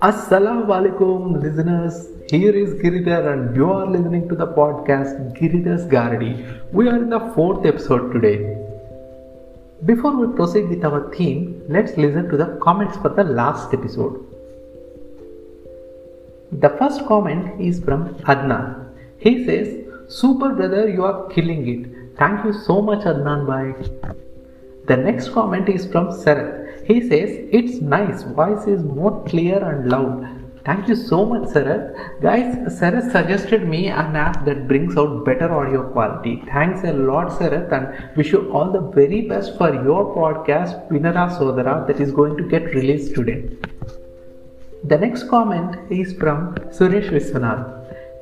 Assalamu alaikum listeners. Here is Giridhar and you are listening to the podcast Giridhar's Gardi. We are in the fourth episode today. Before we proceed with our theme, let's listen to the comments for the last episode. The first comment is from Adnan. He says, "Super brother, you are killing it. Thank you so much Adnan bhai." The next comment is from Sarath. He says, "It's nice, voice is more clear and loud." Thank you so much Sarath. Guys, Sarath suggested me an app that brings out better audio quality. Thanks a lot Sarath, and wish you all the very best for your podcast Vinara Sodara that is going to get released today. The next comment is from Suresh Viswanath.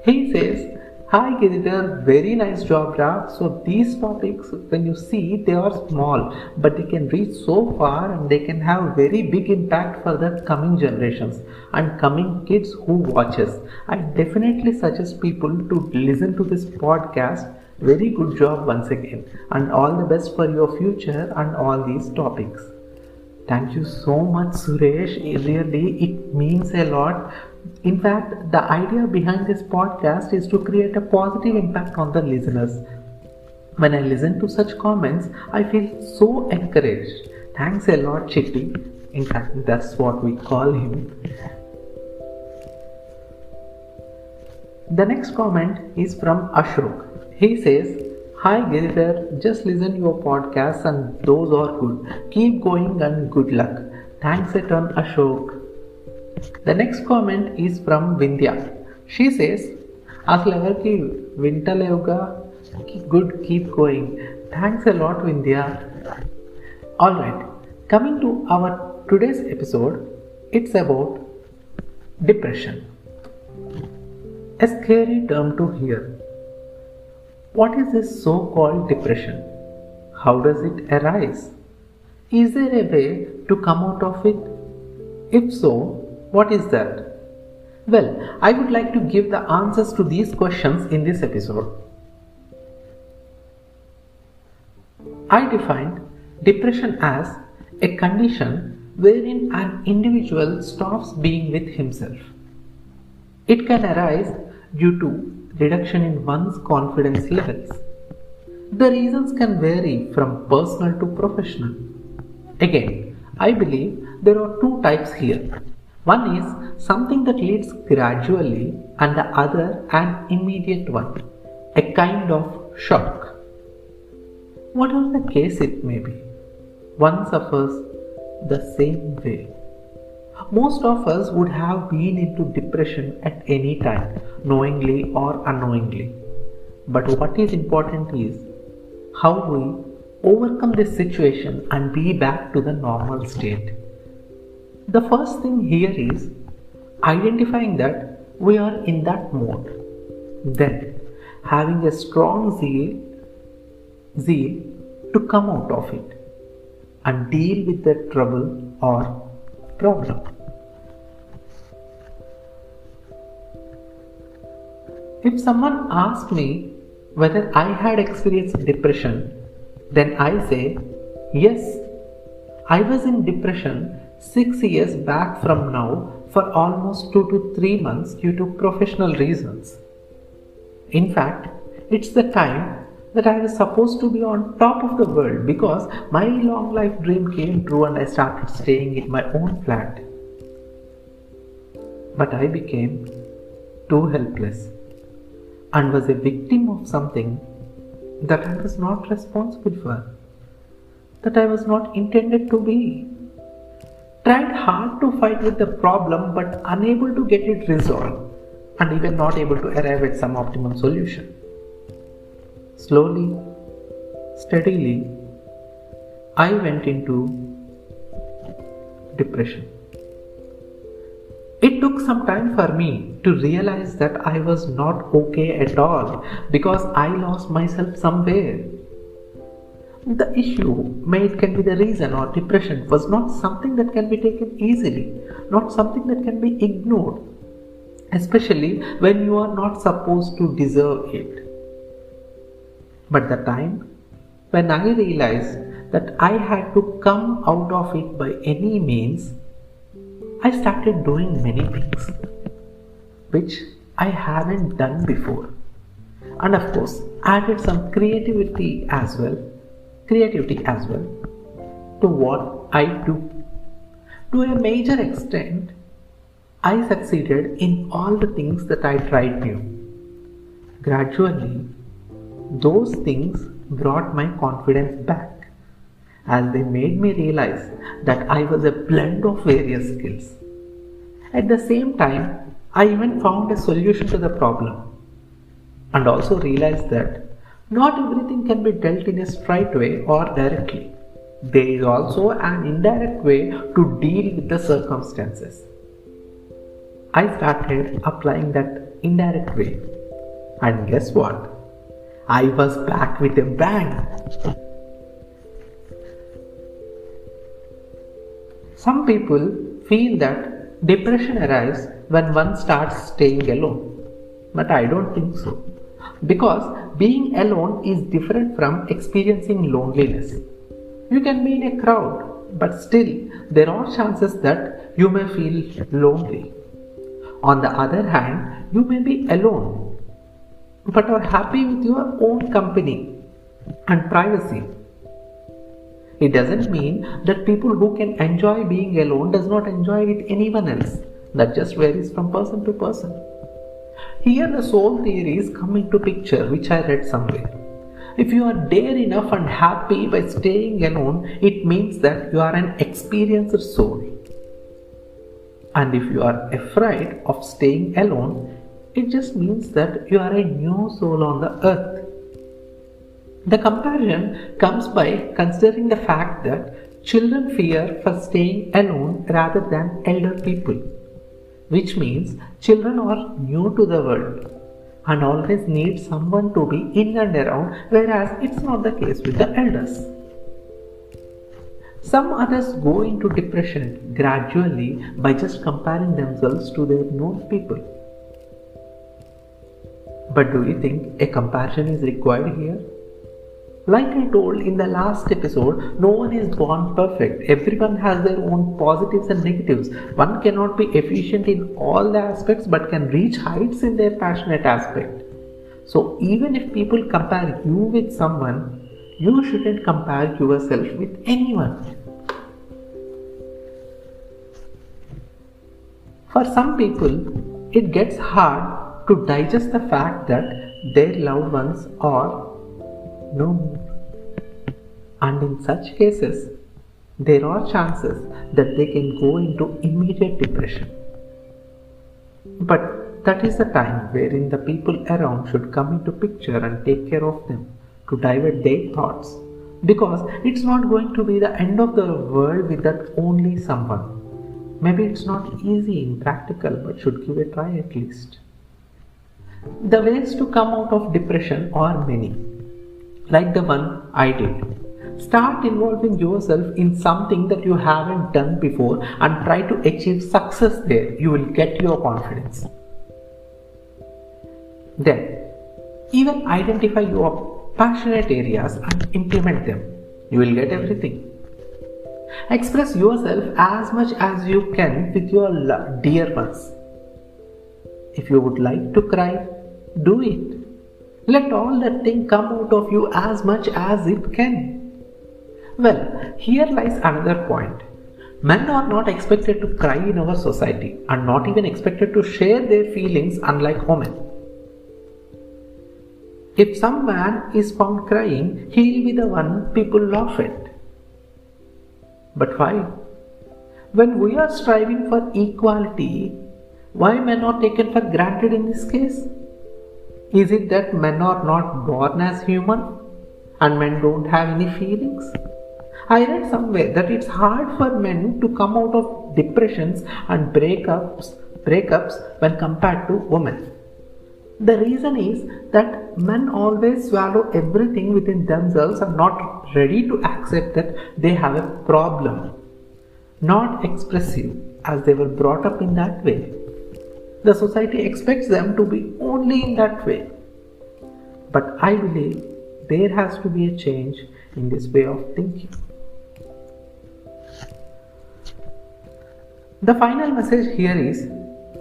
He says, "Hi Giridhar, very nice job Ra. So these topics, when you see, they are small, but they can reach so far and they can have very big impact for the coming generations and coming kids who watch us. I definitely suggest people to listen to this podcast. Very good job once again, and all the best for your future and all these topics." Thank you so much Suresh. Really, it means a lot. In fact, the idea behind this podcast is to create a positive impact on the listeners. When I listen to such comments, I feel so encouraged. Thanks a lot, Chitti. In fact, that's what we call him. The next comment is from Ashok. He says, "Hi Giridhar, just listen your podcast and those are good. Keep going and good luck." Thanks a ton Ashok. The next comment is from Vindhya. She says, "Asal evarki vintaleuga, good, keep going." Thanks a lot Vindhya. Alright, coming to our today's episode, it's about depression. A scary term to hear. What is this so-called depression? How does it arise? Is there a way to come out of it? If so, what is that? Well, I would like to give the answers to these questions in this episode. I defined depression as a condition wherein an individual stops being with himself. It can arise due to reduction in one's confidence levels. The reasons can vary from personal to professional. Again, I believe there are two types here. One is something that leads gradually and the other an immediate one, a kind of shock. Whatever the case it may be, one suffers the same way. Most of us would have been into depression at any time, knowingly or unknowingly. But what is important is how we overcome this situation and be back to the normal state. The first thing here is identifying that we are in that mode. Then having a strong zeal to come out of it and deal with the trouble or problem. If someone asks me whether I had experienced depression, then I say, yes, I was in depression 6 years back from now for almost 2 to 3 months due to professional reasons. In fact, it's the time that I was supposed to be on top of the world because my long life dream came true and I started staying in my own flat. But I became too helpless and was a victim of something that I was not responsible for, that I was not intended to be. Tried hard to fight with the problem but unable to get it resolved and even not able to arrive at some optimum solution. Slowly, steadily, I went into depression. It took some time for me to realize that I was not okay at all because I lost myself somewhere. The issue, may it can be the reason or depression, was not something that can be taken easily, not something that can be ignored, especially when you are not supposed to deserve it. But the time when I realized that I had to come out of it by any means, I started doing many things which I haven't done before. And of course, added some creativity as well to what I do. To a major extent, I succeeded in all the things that I tried new. Gradually, those things brought my confidence back as they made me realize that I was a blend of various skills. At the same time, I even found a solution to the problem and also realized that not everything can be dealt in a straight way or directly. There is also an indirect way to deal with the circumstances. I started applying that indirect way, and guess what? I was back with a bang. Some people feel that depression arrives when one starts staying alone, but I don't think so. Because being alone is different from experiencing loneliness. You can be in a crowd, but still there are chances that you may feel lonely. On the other hand, you may be alone, but are happy with your own company and privacy. It doesn't mean that people who can enjoy being alone does not enjoy with anyone else. That just varies from person to person. Here the soul theories come into picture, which I read somewhere. If you are dare enough and happy by staying alone, it means that you are an experienced soul. And if you are afraid of staying alone, it just means that you are a new soul on the earth. The comparison comes by considering the fact that children fear for staying alone rather than elder people, which means children are new to the world and always need someone to be in and around, whereas it's not the case with the elders. Some others go into depression gradually by just comparing themselves to their known people. But do you think a comparison is required here? Like I told in the last episode, no one is born perfect. Everyone has their own positives and negatives. One cannot be efficient in all the aspects but can reach heights in their passionate aspect. So even if people compare you with someone, you shouldn't compare yourself with anyone. For some people, it gets hard to digest the fact that their loved ones are no more. And in such cases, there are chances that they can go into immediate depression. But that is the time wherein the people around should come into picture and take care of them to divert their thoughts. Because it's not going to be the end of the world with that only someone. Maybe it's not easy in practical, but should give a try at least. The ways to come out of depression are many. Like the one I did. Start involving yourself in something that you haven't done before and try to achieve success there. You will get your confidence. Then, even identify your passionate areas and implement them. You will get everything. Express yourself as much as you can with your dear ones. If you would like to cry, do it. Let all that thing come out of you as much as it can. Well, here lies another point. Men are not expected to cry in our society and not even expected to share their feelings unlike women. If some man is found crying, he will be the one people laugh at. But why? When we are striving for equality, why men are taken for granted in this case? Is it that men are not born as human and men don't have any feelings? I read somewhere that it's hard for men to come out of depressions and breakups when compared to women. The reason is that men always swallow everything within themselves and not ready to accept that they have a problem. Not expressive as they were brought up in that way. The society expects them to be only in that way. But I believe there has to be a change in this way of thinking. The final message here is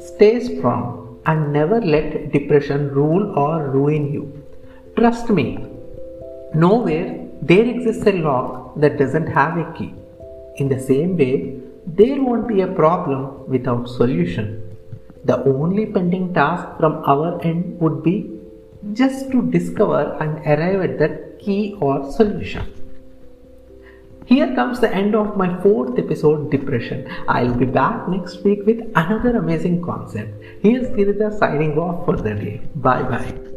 stay strong and never let depression rule or ruin you. Trust me, nowhere there exists a lock that doesn't have a key. In the same way, there won't be a problem without solution. The only pending task from our end would be just to discover and arrive at that key or solution. Here comes the end of my fourth episode, Depression. I'll be back next week with another amazing concept. Here's Girija signing off for the day. Bye bye.